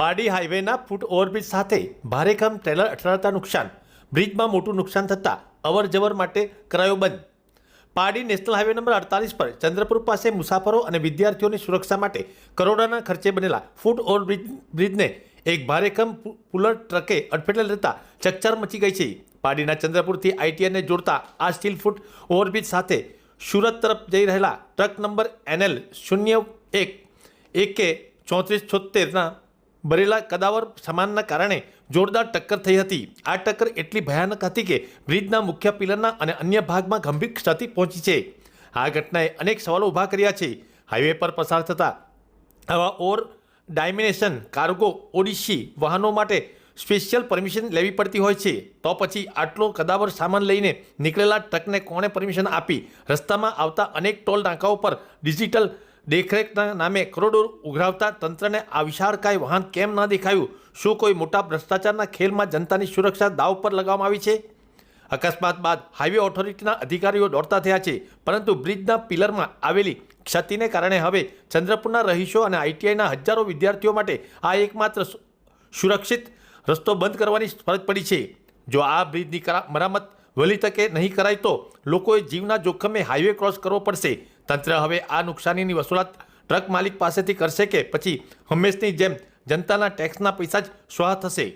પારડી હાઈવેના ફૂટ overbridge સાથે ભારેખમ trailer અથડાતા નુકસાન, બ્રિજમાં મોટું નુકસાન થતાં અવરજવર માટે કરાયો બંધ. પારડી નેશનલ હાઈવે નંબર 48 પર ચંદ્રપુર પાસે મુસાફરો અને વિદ્યાર્થીઓની સુરક્ષા માટે કરોડોના ખર્ચે બનેલા ફૂટ ઓવરબ્રિજને એક ભારેખમ પુલર ટ્રકે અડફેટે લેતા ચકચાર મચી ગઈ છે. પારડીના ચંદ્રપુરથી આઈટીઆઈને જોડતા આ સ્ટીલ ફૂટ ઓવરબ્રિજ સાથે સુરત તરફ જઈ રહેલા ટ્રક નંબર NL 01 AK3476ના ભરેલા કદાવર સામાનના કારણે જોરદાર ટક્કર થઈ હતી. આ ટક્કર એટલી ભયાનક હતી કે બ્રિજના મુખ્ય પિલરના અને અન્ય ભાગમાં ગંભીર ક્ષતિ પહોંચી છે. આ ઘટનાએ અનેક સવાલો ઊભા કર્યા છે. હાઈવે પર પસાર થતા આવા ઓવર ડાયમેન્શન કાર્ગો ઓડિસી વાહનો માટે સ્પેશિયલ પરમિશન લેવી પડતી હોય છે. તો પછી આટલો કદાવર સામાન લઈને નીકળેલા ટ્રકને કોણે પરમિશન આપી? રસ્તામાં આવતા અનેક ટોલ નાકાઓ પર ડિજિટલ દેખરેખના નામે કરોડો ઉઘરાવતા તંત્રને આ વિશાળકાય વાહન કેમ ન દેખાયું? શું કોઈ મોટા ભ્રષ્ટાચારના ખેલમાં જનતાની સુરક્ષા દાવ પર લગાવવામાં આવી છે? અકસ્માત બાદ હાઈવે ઓથોરિટીના અધિકારીઓ દોડતા થયા છે, પરંતુ બ્રિજના પિલરમાં આવેલી ક્ષતિને કારણે હવે ચંદ્રપુરના રહીશો અને આઈટીઆઈના હજારો વિદ્યાર્થીઓ માટે આ એકમાત્ર સુરક્ષિત રસ્તો બંધ કરવાની ફરજ પડી છે. જો આ બ્રિજની મરામત વહેલી તકે નહીં કરાય તો લોકોએ જીવના જોખમે હાઈવે ક્રોસ કરવો પડશે. તંત્ર હવે આ નુકસાનીની વસૂલાત ટ્રક માલિક પાસેથી કરશે કે પછી હંમેશની જેમ જનતાના ટેક્સના પૈસા જ સ્વાહ થશે?